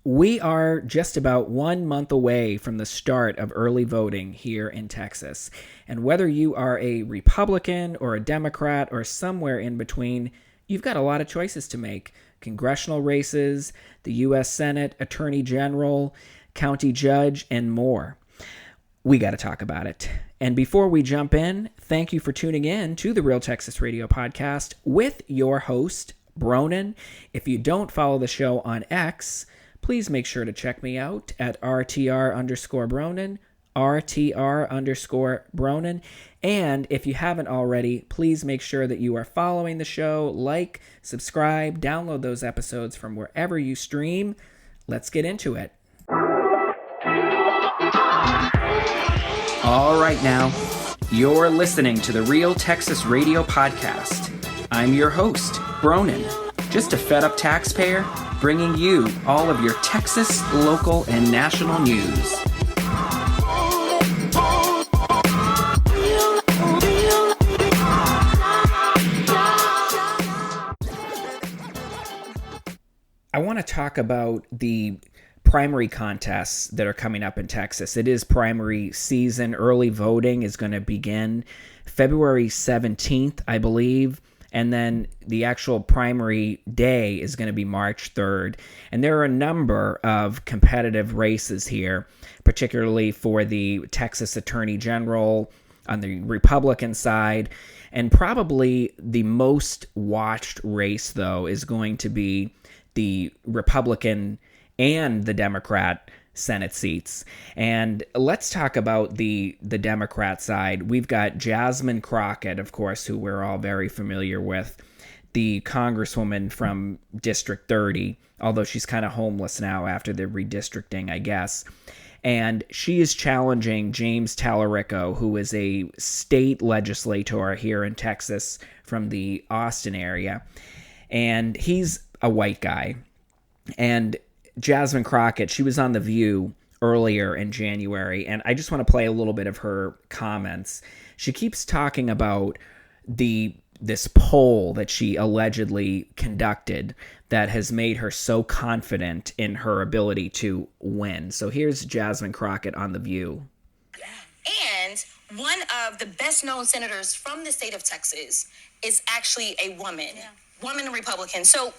We are just about 1 month away from the start of early voting here in Texas. And whether you are a Republican or a Democrat or somewhere in between, you've got a lot of choices to make. Congressional races, the U.S. Senate, Attorney General, County Judge, and more. We got to talk about it. And before we jump in, thank you for tuning in to the Real Texas Radio Podcast with your host, Bronin. If you don't follow the show on X, please make sure to check me out at RTR_Bronin, RTR_Bronin. And if you haven't already, please make sure that you are following the show, like, subscribe, download those episodes from wherever you stream. Let's get into it. All right now, you're listening to the Real Texas Radio Podcast. I'm your host, Bronin, just a fed-up taxpayer bringing you all of your Texas, local, and national news. I want to talk about the primary contests that are coming up in Texas. It is primary season. Early voting is going to begin February 17th, I believe. And then the actual primary day is going to be March 3rd. And there are a number of competitive races here, particularly for the Texas Attorney General on the Republican side. And probably the most watched race, though, is going to be the Republican and the Democrat Senate seats. And let's talk about the Democrat side. We've got Jasmine Crockett, of course, who we're all very familiar with, the congresswoman from District 30, although she's kind of homeless now after the redistricting, I guess. And she is challenging James Talarico, who is a state legislator here in Texas from the Austin area. And he's a white guy. And Jasmine Crockett, she was on The View earlier in January, and I just want to play a little bit of her comments. She keeps talking about this poll that she allegedly conducted that has made her so confident in her ability to win. So here's Jasmine Crockett on The View. And one of the best-known senators from the state of Texas is actually a woman, woman Republican. So,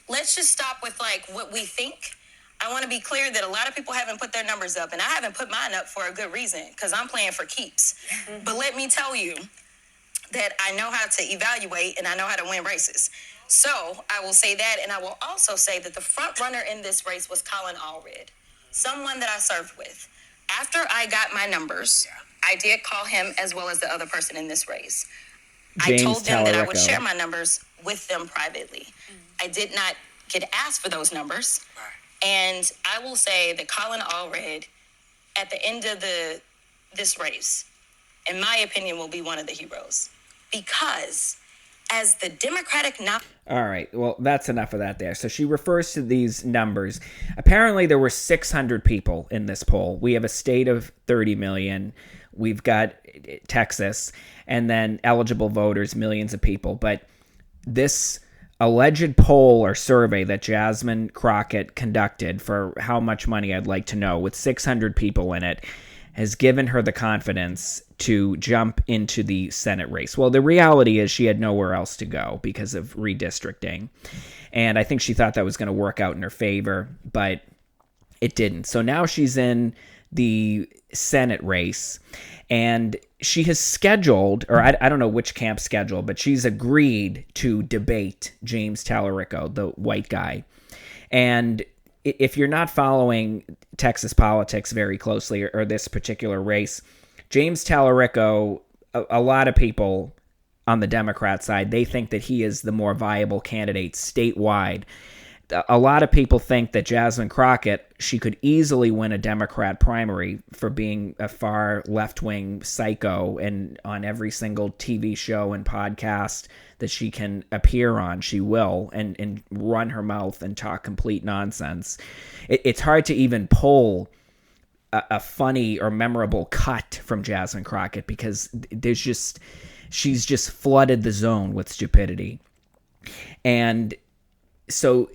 let's just stop with what we think. I want to be clear that a lot of people haven't put their numbers up, and I haven't put mine up for a good reason, because I'm playing for keeps. Mm-hmm. But let me tell you that I know how to evaluate and I know how to win races. So I will say that, and I will also say that the front runner in this race was Colin Allred, someone that I served with. After I got my numbers, I did call him as well as the other person in this race. James I told them that I would Talarico. share my numbers with them privately. I did not get asked for those numbers. Right. And I will say that Colin Allred, at the end of this race, in my opinion, will be one of the heroes. Because as the Democratic... All right, well, that's enough of that there. So she refers to these numbers. Apparently, there were 600 people in this poll. We have a state of 30 million. We've got Texas, and then eligible voters, millions of people. But this alleged poll or survey that Jasmine Crockett conducted for how much money I'd like to know, with 600 people in it, has given her the confidence to jump into the Senate race. Well, the reality is she had nowhere else to go because of redistricting. And I think she thought that was going to work out in her favor, but it didn't. So now she's in the Senate race, and she has scheduled, or I don't know which camp scheduled, but she's agreed to debate James Talarico, the white guy. And if you're not following Texas politics very closely, or this particular race, James Talarico, a lot of people on the Democrat side, they think that he is the more viable candidate statewide. A lot of people think that Jasmine Crockett, she could easily win a Democrat primary for being a far left-wing psycho, and on every single TV show and podcast that she can appear on, she will, and run her mouth and talk complete nonsense. It's hard to even pull a funny or memorable cut from Jasmine Crockett because she's just flooded the zone with stupidity. And so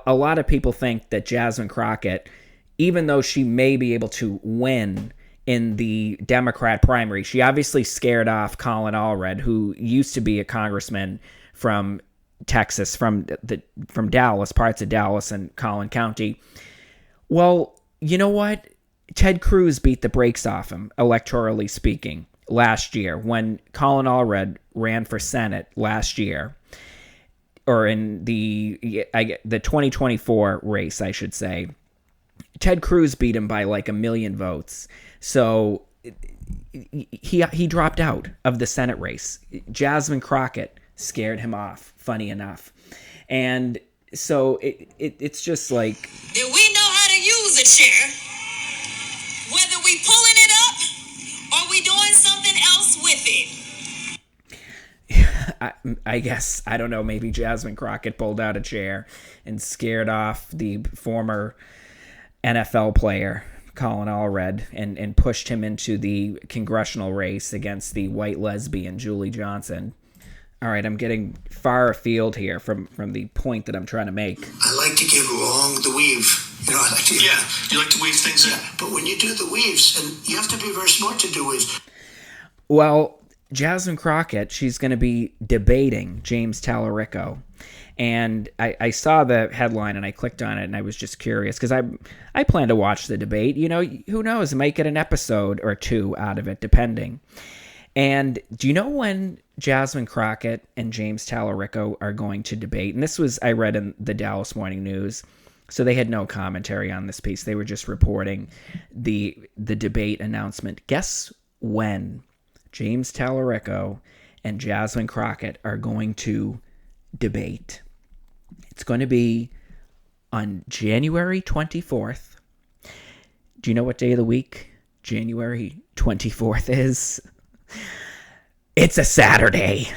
a lot of people think that Jasmine Crockett, even though she may be able to win in the Democrat primary, she obviously scared off Colin Allred, who used to be a congressman from Texas, from Dallas, parts of Dallas and Collin County. Well, you know what? Ted Cruz beat the brakes off him, electorally speaking, last year when Colin Allred ran for Senate last year, or in the 2024 race, I should say. Ted Cruz beat him by like 1 million votes. So he dropped out of the Senate race. Jasmine Crockett scared him off, funny enough. And so it's just like... Do we know how to use a chair? Whether we pulling it up or we doing something else with it. I guess, I don't know, maybe Jasmine Crockett pulled out a chair and scared off the former NFL player, Colin Allred, and pushed him into the congressional race against the white lesbian, Julie Johnson. All right, I'm getting far afield here from the point that I'm trying to make. I like to get along the weave. You know, I like to... Yeah, you like to weave things in. But when you do the weaves, and you have to be very smart to do weaves. Well, Jasmine Crockett, she's going to be debating James Talarico. And I saw the headline and I clicked on it and I was just curious because I plan to watch the debate. You know, who knows? I might get an episode or two out of it, depending. And do you know when Jasmine Crockett and James Talarico are going to debate? And this was, I read in the Dallas Morning News, so they had no commentary on this piece. They were just reporting the debate announcement. Guess when James Talarico and Jasmine Crockett are going to debate? It's going to be on January 24th. Do you know what day of the week January 24th is? It's a Saturday.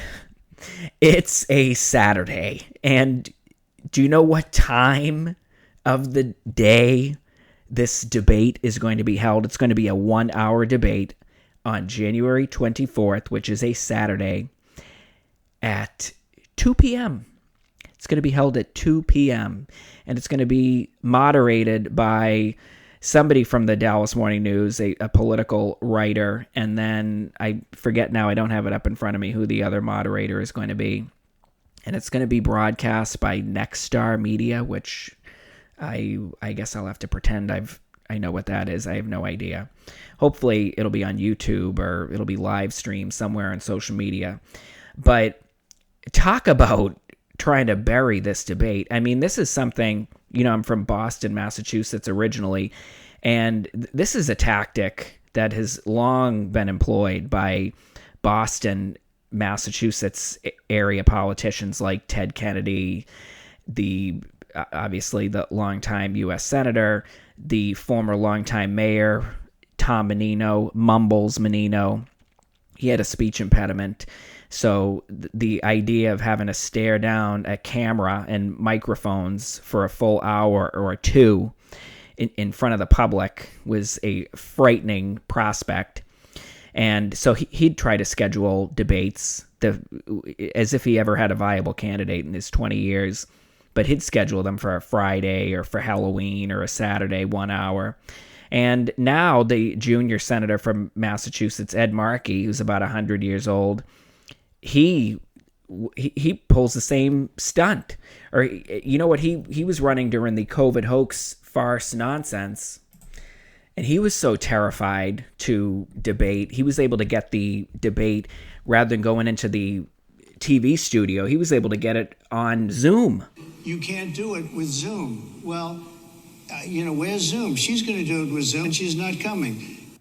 It's a Saturday. And do you know what time of the day this debate is going to be held? It's going to be a 1-hour debate on January 24th, which is a Saturday, at 2 p.m. It's going to be held at 2 p.m. And it's going to be moderated by somebody from the Dallas Morning News, a political writer, and then I forget now, I don't have it up in front of me, who the other moderator is going to be. And it's going to be broadcast by Nexstar Media, which I guess I'll have to pretend I know what that is. I have no idea. Hopefully it'll be on YouTube or it'll be live streamed somewhere on social media. But talk about trying to bury this debate. I mean, this is something, you know, I'm from Boston, Massachusetts originally, and this is a tactic that has long been employed by Boston, Massachusetts area politicians like Ted Kennedy, obviously the longtime U.S. Senator, the former longtime mayor, Tom Menino, Mumbles Menino. He had a speech impediment. So the idea of having to stare down a camera and microphones for a full hour or two in front of the public was a frightening prospect. And so he'd try to schedule debates as if he ever had a viable candidate in his 20 years. But he'd schedule them for a Friday or for Halloween or a Saturday, 1 hour. And now the junior senator from Massachusetts, Ed Markey, who's about 100 years old, he pulls the same stunt. Or, you know what, he was running during the COVID hoax farce nonsense, and he was so terrified to debate. He was able to get the debate, rather than going into the TV studio, he was able to get it on Zoom. You can't do it with Zoom. Well, where's Zoom? She's going to do it with Zoom, and she's not coming.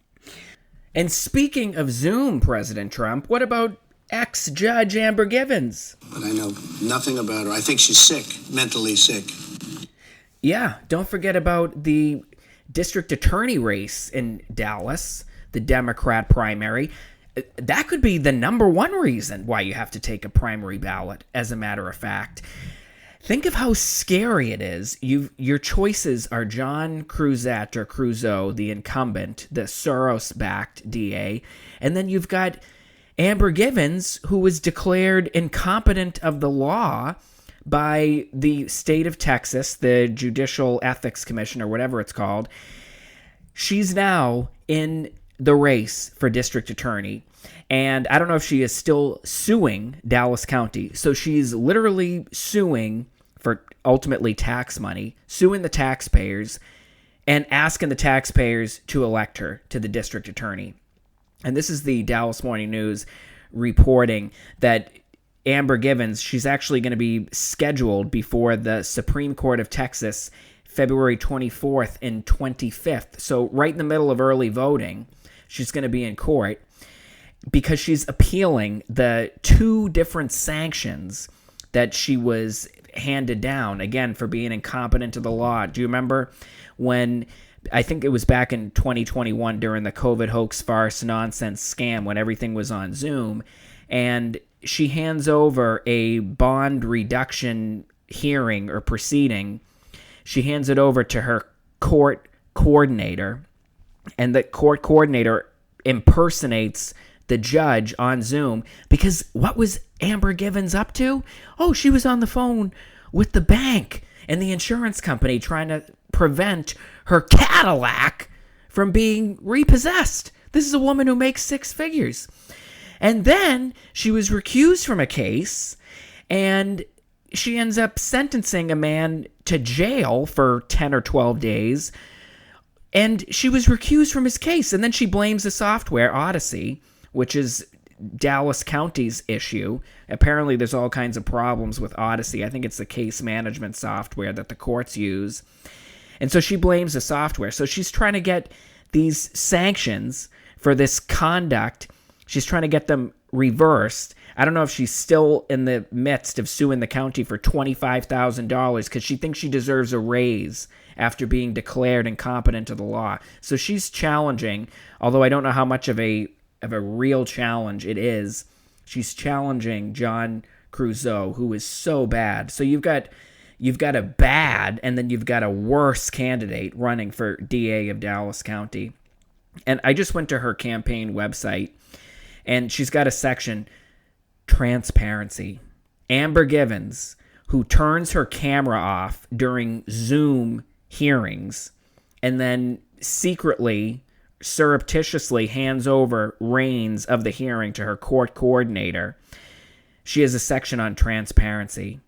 And speaking of Zoom, President Trump, what about ex-Judge Amber Givens? But I know nothing about her. I think she's sick, mentally sick. Yeah, don't forget about the district attorney race in Dallas, the Democrat primary. That could be the number one reason why you have to take a primary ballot, as a matter of fact. Think of how scary it is. Your choices are John Cruzette or Cruzeau, the incumbent, the Soros-backed DA, and then you've got Amber Givens, who was declared incompetent of the law by the state of Texas, the Judicial Ethics Commission, or whatever it's called. She's now in the race for district attorney. And I don't know if she is still suing Dallas County. So she's literally suing for ultimately tax money, suing the taxpayers, and asking the taxpayers to elect her to the district attorney. And this is the Dallas Morning News reporting that Amber Givens, she's actually going to be scheduled before the Supreme Court of Texas February 24th and 25th. So right in the middle of early voting, she's going to be in court because she's appealing the 2 different sanctions that she was handed down, again, for being incompetent to the law. Do you remember when, I think it was back in 2021 during the COVID hoax farce nonsense scam when everything was on Zoom, and she hands over a bond reduction hearing or proceeding. She hands it over to her court coordinator, and the court coordinator impersonates the judge on Zoom, because what was Amber Givens up to? Oh, she was on the phone with the bank and the insurance company trying to prevent her Cadillac from being repossessed. This is a woman who makes 6 figures. And then she was recused from a case, and she ends up sentencing a man to jail for 10 or 12 days, and she was recused from his case. And then she blames the software, Odyssey, which is Dallas County's issue. Apparently there's all kinds of problems with Odyssey. I think it's the case management software that the courts use. And so she blames the software. So she's trying to get these sanctions for this conduct. She's trying to get them reversed. I don't know if she's still in the midst of suing the county for $25,000 because she thinks she deserves a raise after being declared incompetent to the law. So she's challenging, although I don't know how much of a real challenge it is. She's challenging John Creuzot, who is so bad. So you've got a bad, and then you've got a worse candidate running for DA of Dallas County. And I just went to her campaign website, and she's got a section, transparency. Amber Givens, who turns her camera off during Zoom hearings and then secretly, surreptitiously hands over reins of the hearing to her court coordinator. She has a section on transparency.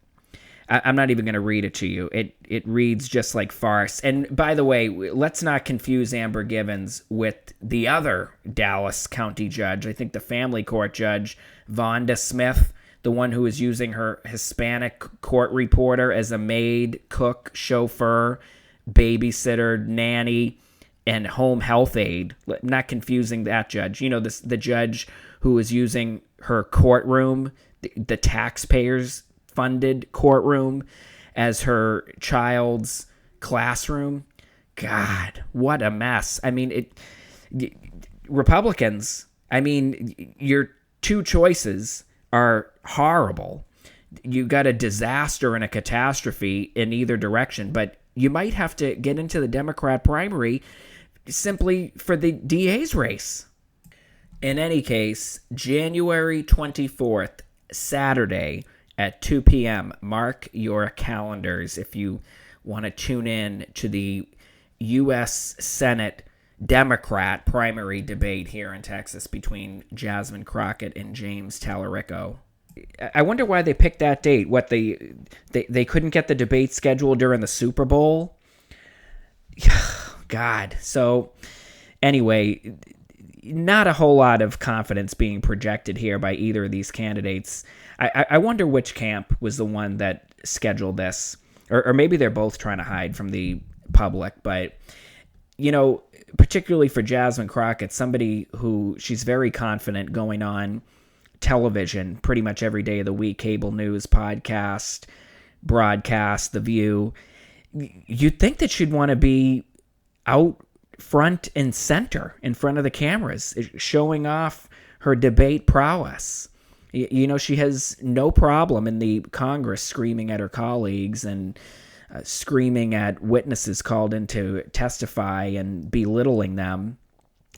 I'm not even going to read it to you. It reads just like farce. And by the way, let's not confuse Amber Givens with the other Dallas County judge. I think the family court judge, Vonda Smith, the one who is using her Hispanic court reporter as a maid, cook, chauffeur, babysitter, nanny, and home health aide. Not confusing that judge. You know, the judge who is using her courtroom, the taxpayers funded courtroom, as her child's classroom. God, what a mess. I mean, Republicans, I mean, your 2 choices are horrible. You got a disaster and a catastrophe in either direction, but you might have to get into the Democrat primary simply for the DA's race. In any case, January 24th, Saturday, at 2 p.m. Mark your calendars if you want to tune in to the U.S. Senate Democrat primary debate here in Texas between Jasmine Crockett and James Talarico. I wonder why they picked that date. What, they couldn't get the debate scheduled during the Super Bowl? God. So anyway, not a whole lot of confidence being projected here by either of these candidates. I wonder which camp was the one that scheduled this, or maybe they're both trying to hide from the public. But, you know, particularly for Jasmine Crockett, somebody who she's very confident going on television pretty much every day of the week, cable news, podcast, broadcast, The View. You'd think that she'd want to be out front and center in front of the cameras, showing off her debate prowess. You know, she has no problem in the Congress screaming at her colleagues and screaming at witnesses called in to testify and belittling them.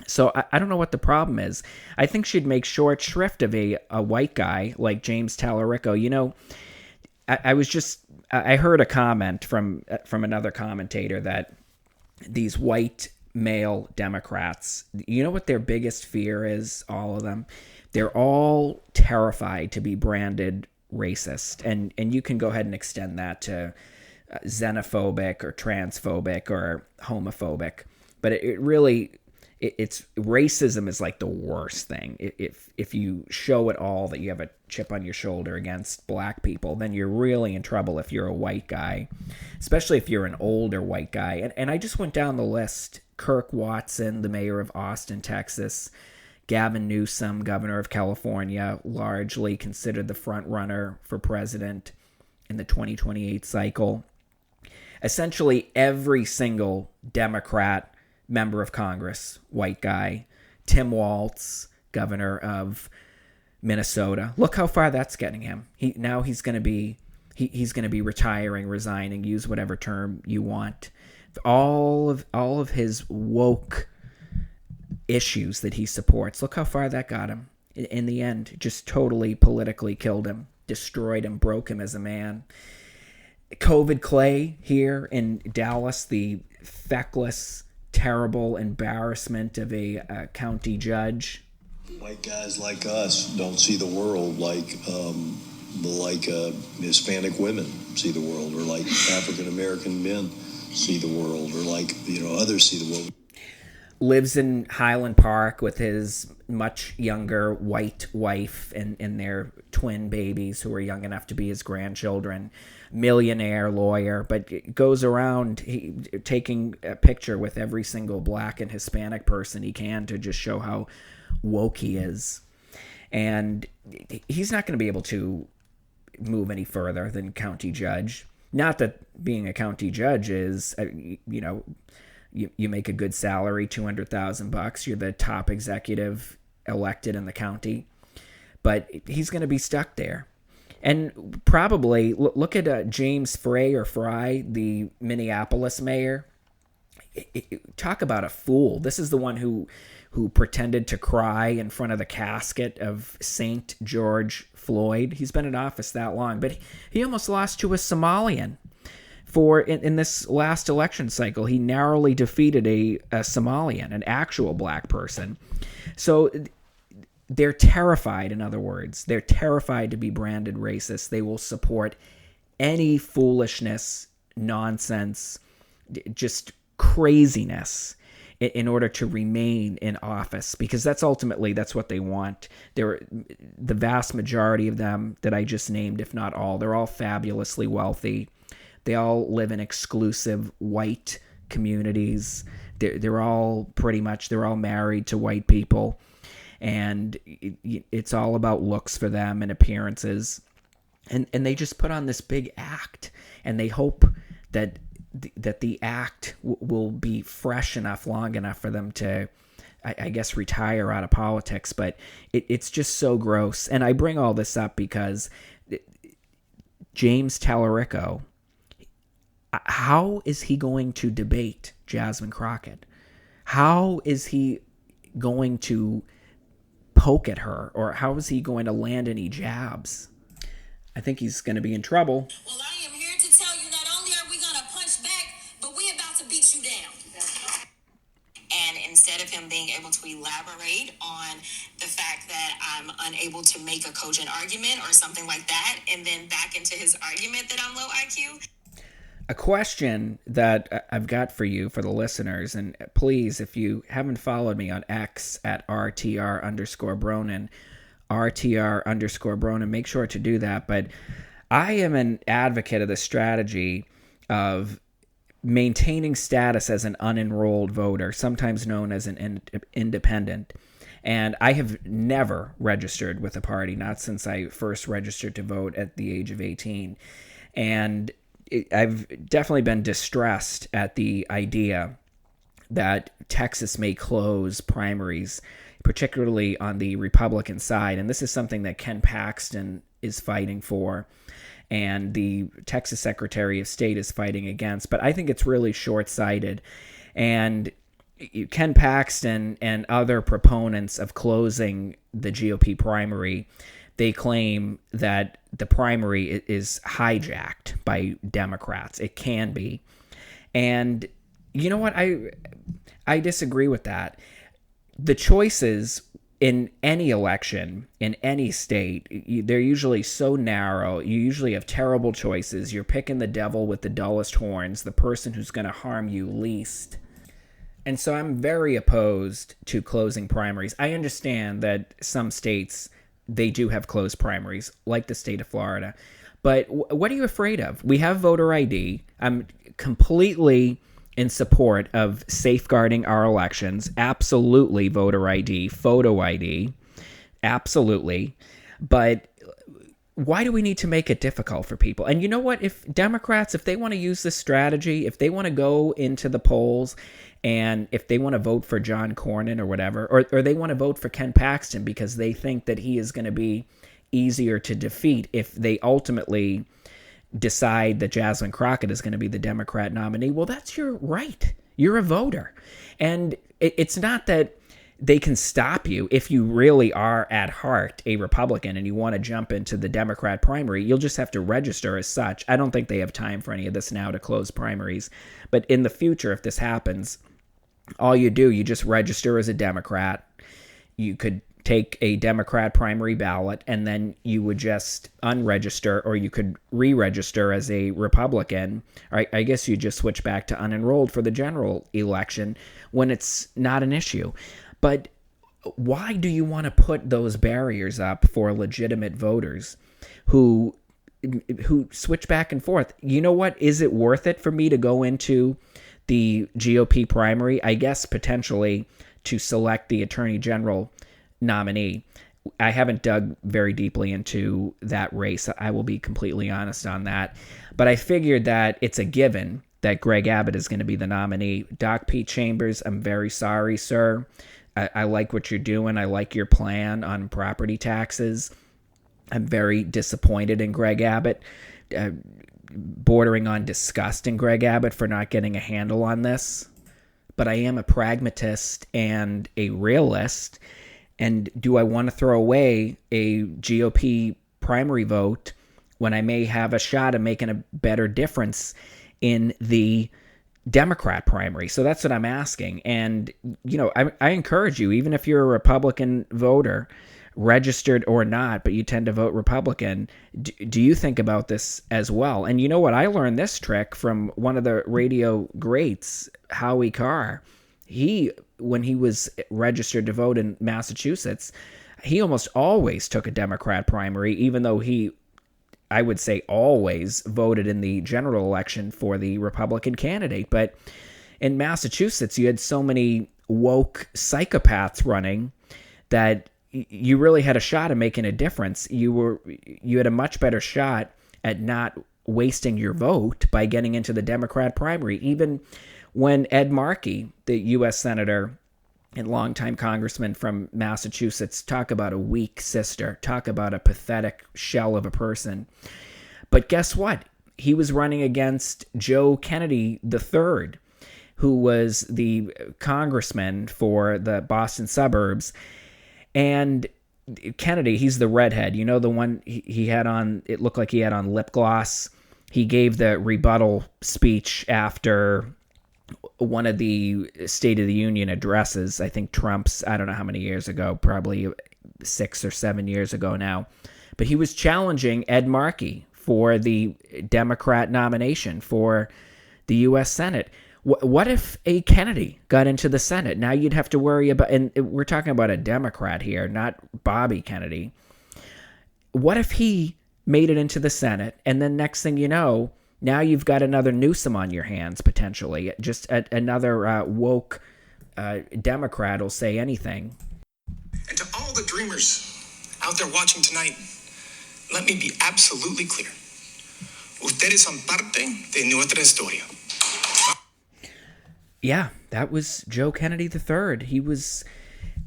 So I don't know what the problem is. I think she'd make short shrift of a white guy like James Talarico. You know, I heard a comment from another commentator that these white male Democrats, you know what their biggest fear is, all of them? They're all terrified to be branded racist. And you can go ahead and extend that to xenophobic or transphobic or homophobic. But it's racism is like the worst thing. If you show at all that you have a chip on your shoulder against black people, then you're really in trouble if you're a white guy, especially if you're an older white guy. And I just went down the list. Kirk Watson, the mayor of Austin, Texas. Gavin Newsom, governor of California, largely considered the front runner for president in the 2028 cycle. Essentially every single Democrat member of Congress, white guy. Tim Walz, governor of Minnesota. Look how far that's getting him. He's going to be retiring, resigning, use whatever term you want. All of his woke issues that he supports. Look how far that got him. In the end, just totally politically killed him, destroyed him, broke him as a man. COVID Clay here in Dallas, the feckless, terrible embarrassment of a county judge. White guys like us don't see the world like Hispanic women see the world, or like African American men see the world, or like others see the world. Lives in Highland Park with his much younger white wife and their twin babies who are young enough to be his grandchildren. Millionaire lawyer, but goes around taking a picture with every single black and Hispanic person he can to just show how woke he is. And he's not going to be able to move any further than county judge. Not that being a county judge is, you make a good salary, $200,000. You're the top executive elected in the county. But he's going to be stuck there. And probably, look at James Fry, the Minneapolis mayor. Talk about a fool. This is the one who pretended to cry in front of the casket of St. George Floyd. He's been in office that long. But he almost lost to a Somalian. In this last election cycle, he narrowly defeated a Somalian, an actual black person. So they're terrified, in other words. They're terrified to be branded racist. They will support any foolishness, nonsense, just craziness in order to remain in office, because that's what they want. The vast majority of them that I just named, if not all, they're all fabulously wealthy. They all live in exclusive white communities. They're all married to white people. And it's all about looks for them and appearances. And they just put on this big act. And they hope that the act will be fresh enough, long enough for them to, I guess, retire out of politics. But it's just so gross. And I bring all this up because James Talarico, how is he going to debate Jasmine Crockett? How is he going to poke at her? Or how is he going to land any jabs? I think he's going to be in trouble. Well, I am here to tell you, not only are we going to punch back, but we're about to beat you down. And instead of him being able to elaborate on the fact that I'm unable to make a cogent argument or something like that, and then back into his argument that I'm low IQ. A question that I've got for you, for the listeners, and please, if you haven't followed me on X at @RTR_Bronin, RTR_Bronin, make sure to do that. But I am an advocate of the strategy of maintaining status as an unenrolled voter, sometimes known as an independent. And I have never registered with a party, not since I first registered to vote at the age of 18. And I've definitely been distressed at the idea that Texas may close primaries, particularly on the Republican side. And this is something that Ken Paxton is fighting for, and the Texas Secretary of State is fighting against. But I think it's really short-sighted. And Ken Paxton and other proponents of closing the GOP primary they claim that the primary is hijacked by Democrats. It can be. And you know what? I disagree with that. The choices in any election, in any state, they're usually so narrow. You usually have terrible choices. You're picking the devil with the dullest horns, the person who's going to harm you least. And so I'm very opposed to closing primaries. I understand that some states, they do have closed primaries, like the state of Florida. But what are you afraid of? We have voter ID. I'm completely in support of safeguarding our elections. Absolutely voter ID, photo ID. Absolutely. But why do we need to make it difficult for people? And you know what? If Democrats, if they want to use this strategy, if they want to go into the polls and if they want to vote for John Cornyn or whatever, or they want to vote for Ken Paxton because they think that he is going to be easier to defeat if they ultimately decide that Jasmine Crockett is going to be the Democrat nominee, well, that's your right. You're a voter. And it's not that they can stop you if you really are at heart a Republican and you want to jump into the Democrat primary. You'll just have to register as such. I don't think they have time for any of this now to close primaries. But in the future, if this happens, all you do, you just register as a Democrat. You could take a Democrat primary ballot, and then you would just unregister, or you could re-register as a Republican. I guess you just switch back to unenrolled for the general election when it's not an issue. But why do you want to put those barriers up for legitimate voters who switch back and forth? You know what? Is it worth it for me to go into the GOP primary? I guess potentially to select the Attorney General nominee. I haven't dug very deeply into that race. I will be completely honest on that. But I figured that it's a given that Greg Abbott is going to be the nominee. Doc Pete Chambers, I'm very sorry, sir. I like what you're doing. I like your plan on property taxes. I'm very disappointed in Greg Abbott, bordering on disgust in Greg Abbott for not getting a handle on this. But I am a pragmatist and a realist. And do I want to throw away a GOP primary vote when I may have a shot at making a better difference in the Democrat primary? So that's what I'm asking. And, you know, I encourage you, even if you're a Republican voter, registered or not, but you tend to vote Republican, do you think about this as well? And you know what? I learned this trick from one of the radio greats, Howie Carr. When he was registered to vote in Massachusetts, he almost always took a Democrat primary, even though I would say always voted in the general election for the Republican candidate. But in Massachusetts, you had so many woke psychopaths running that you really had a shot at making a difference. You had a much better shot at not wasting your vote by getting into the Democrat primary. Even when Ed Markey, the U.S. Senator and longtime congressman from Massachusetts, talk about a weak sister, talk about a pathetic shell of a person. But guess what? He was running against Joe Kennedy III, who was the congressman for the Boston suburbs. And Kennedy, he's the redhead. You know, the one he had on, it looked like he had on lip gloss. He gave the rebuttal speech after one of the State of the Union addresses, I think Trump's, I don't know how many years ago, probably 6 or 7 years ago now. But he was challenging Ed Markey for the Democrat nomination for the U.S. Senate. What if a Kennedy got into the Senate? Now you'd have to worry about, and we're talking about a Democrat here, not Bobby Kennedy. What if he made it into the Senate, and then next thing you know, now you've got another Newsom on your hands, potentially. Just another woke Democrat will say anything. And to all the dreamers out there watching tonight, let me be absolutely clear. Ustedes son parte de nuestra historia. Yeah, that was Joe Kennedy III. He was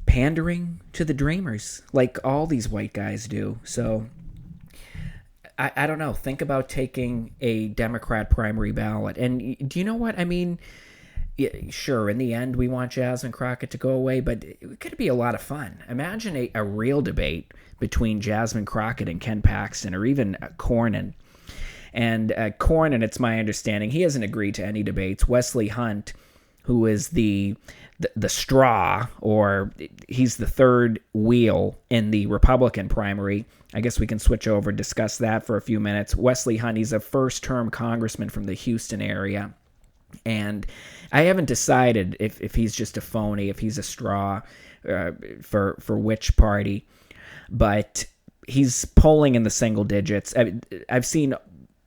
pandering to the dreamers, like all these white guys do. So I don't know. Think about taking a Democrat primary ballot. And do you know what? I mean, Yeah, sure, in the end, we want Jasmine Crockett to go away, but it could be a lot of fun. Imagine a real debate between Jasmine Crockett and Ken Paxton, or even Cornyn. And Cornyn, it's my understanding, he hasn't agreed to any debates. Wesley Hunt, who is the straw, or he's the third wheel in the Republican primary. I guess we can switch over and discuss that for a few minutes. Wesley Hunt, he's a first-term congressman from the Houston area. And I haven't decided if he's just a phony, if he's a straw for which party. But he's polling in the single digits. I've seen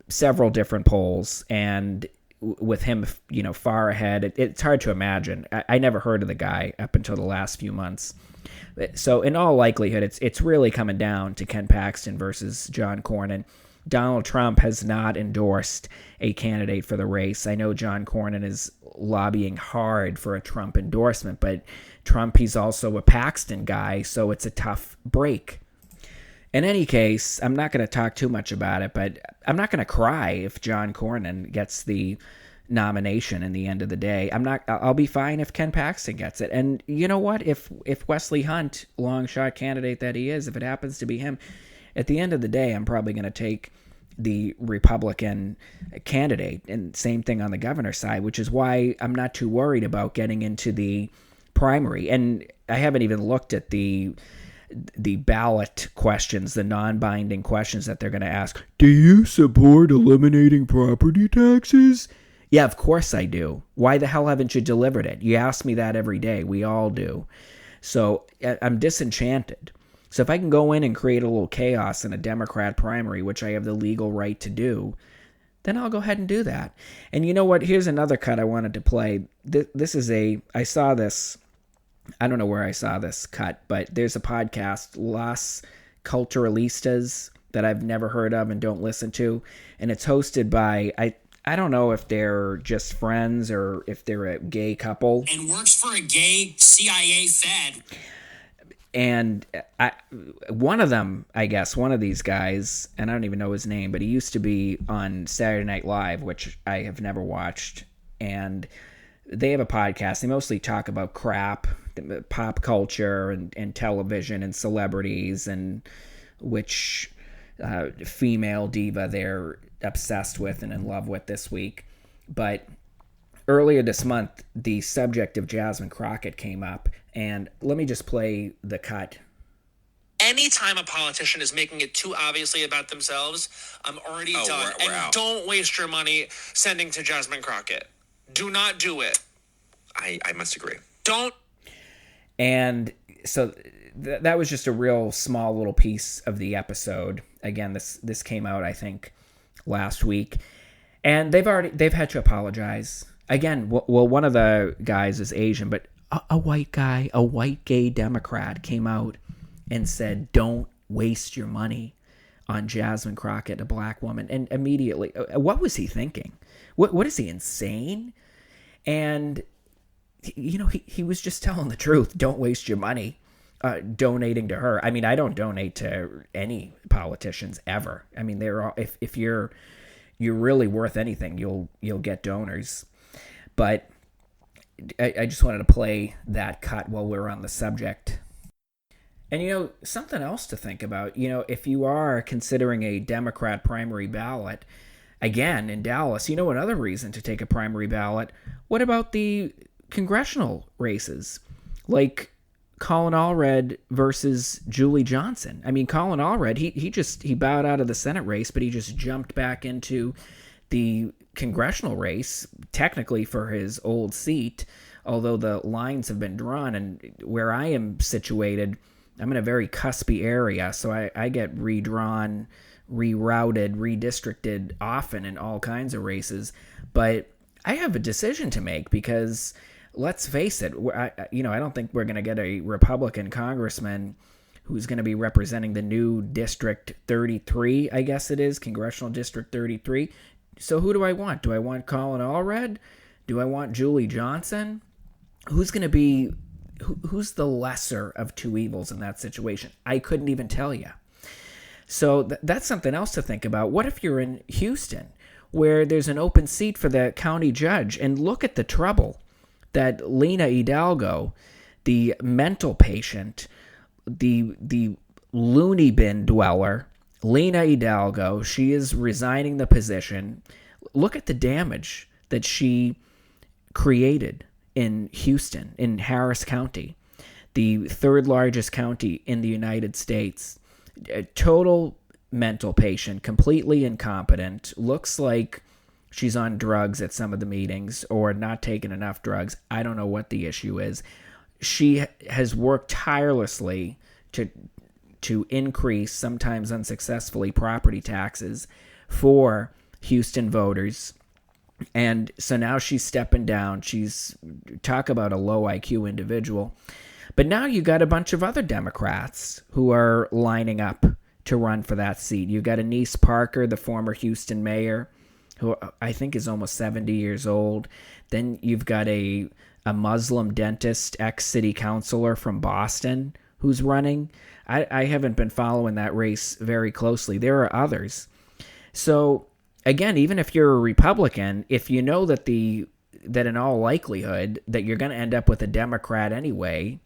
several different polls, and with him, far ahead, it's hard to imagine. I never heard of the guy up until the last few months. So in all likelihood, it's really coming down to Ken Paxton versus John Cornyn. Donald Trump has not endorsed a candidate for the race. I know John Cornyn is lobbying hard for a Trump endorsement, but Trump, he's also a Paxton guy, so it's a tough break. In any case, I'm not going to talk too much about it, but I'm not going to cry if John Cornyn gets the nomination in the end of the day. I'll be fine if Ken Paxton gets it. And you know what? If Wesley Hunt, long shot candidate that he is, if it happens to be him, at the end of the day, I'm probably going to take the Republican candidate, and same thing on the governor's side, which is why I'm not too worried about getting into the primary. And I haven't even looked at the ballot questions, the non-binding questions that they're going to ask. Do you support eliminating property taxes? Yeah, of course I do. Why the hell haven't you delivered it? You ask me that every day. We all do. So I'm disenchanted. So if I can go in and create a little chaos in a Democrat primary, which I have the legal right to do, then I'll go ahead and do that. And you know what? Here's another cut I wanted to play. I saw this. I don't know where I saw this cut, but there's a podcast, Las Culturalistas, that I've never heard of and don't listen to. And it's hosted by, I don't know if they're just friends or if they're a gay couple. And works for a gay CIA Fed. And one of them, I guess, one of these guys, and I don't even know his name, but he used to be on Saturday Night Live, which I have never watched. And they have a podcast. They mostly talk about crap, pop culture and television and celebrities, and which female diva they're obsessed with and in love with this week. But earlier this month, the subject of Jasmine Crockett came up, and let me just play the cut. Anytime a politician is making it too obviously about themselves, I'm already done. We're out. Don't waste your money sending to Jasmine Crockett. Do not do it. I must agree. Don't. And so that was just a real small little piece of the episode. Again, this came out, I think, last week. And they've had to apologize. Again, well, one of the guys is Asian, but a white guy, a white gay Democrat came out and said, don't waste your money on Jasmine Crockett, a black woman. And immediately, what was he thinking? What is he, insane? And, he was just telling the truth. Don't waste your money donating to her. I mean, I don't donate to any politicians ever. I mean, they're all, if you're really worth anything, you'll get donors. But I just wanted to play that cut while we're on the subject. And, something else to think about, if you are considering a Democrat primary ballot, again, in Dallas, another reason to take a primary ballot, what about the congressional races? Like Colin Allred versus Julie Johnson. I mean, Colin Allred, he bowed out of the Senate race, but he just jumped back into the congressional race, technically for his old seat, although the lines have been drawn. And where I am situated, I'm in a very cuspy area, so I get redrawn, rerouted, redistricted often in all kinds of races. But I have a decision to make because, let's face it, I don't think we're going to get a Republican congressman who's going to be representing the new District 33, I guess it is, Congressional District 33. So who do I want? Do I want Colin Allred? Do I want Julie Johnson? Who's going to be, who's the lesser of two evils in that situation? I couldn't even tell you. So that's something else to think about. What if you're in Houston, where there's an open seat for the county judge, and look at the trouble that Lena Hidalgo, the mental patient, the loony bin dweller, Lena Hidalgo, she is resigning the position. Look at the damage that she created in Houston, in Harris County, the third largest county in the United States. A total mental patient, completely incompetent, looks like she's on drugs at some of the meetings or not taking enough drugs. I don't know what the issue is. She has worked tirelessly to increase, sometimes unsuccessfully, property taxes for Houston voters. And so now she's stepping down. She's, talk about a low IQ individual. But now you got a bunch of other Democrats who are lining up to run for that seat. You've got Anise Parker, the former Houston mayor, who I think is almost 70 years old. Then you've got a Muslim dentist, ex-city councilor from Boston who's running. I haven't been following that race very closely. There are others. So, again, even if you're a Republican, if you know that in all likelihood that you're going to end up with a Democrat anyway,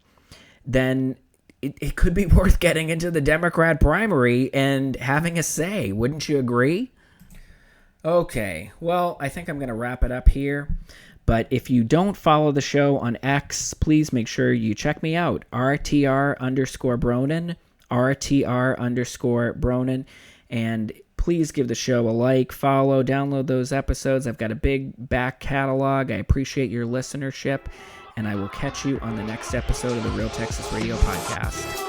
then it could be worth getting into the Democrat primary and having a say. Wouldn't you agree? Okay, well, I think I'm going to wrap it up here. But if you don't follow the show on X, please make sure you check me out. RTR_Bronin. RTR_Bronin. And please give the show a like, follow, download those episodes. I've got a big back catalog. I appreciate your listenership. And I will catch you on the next episode of the Real Texas Radio Podcast.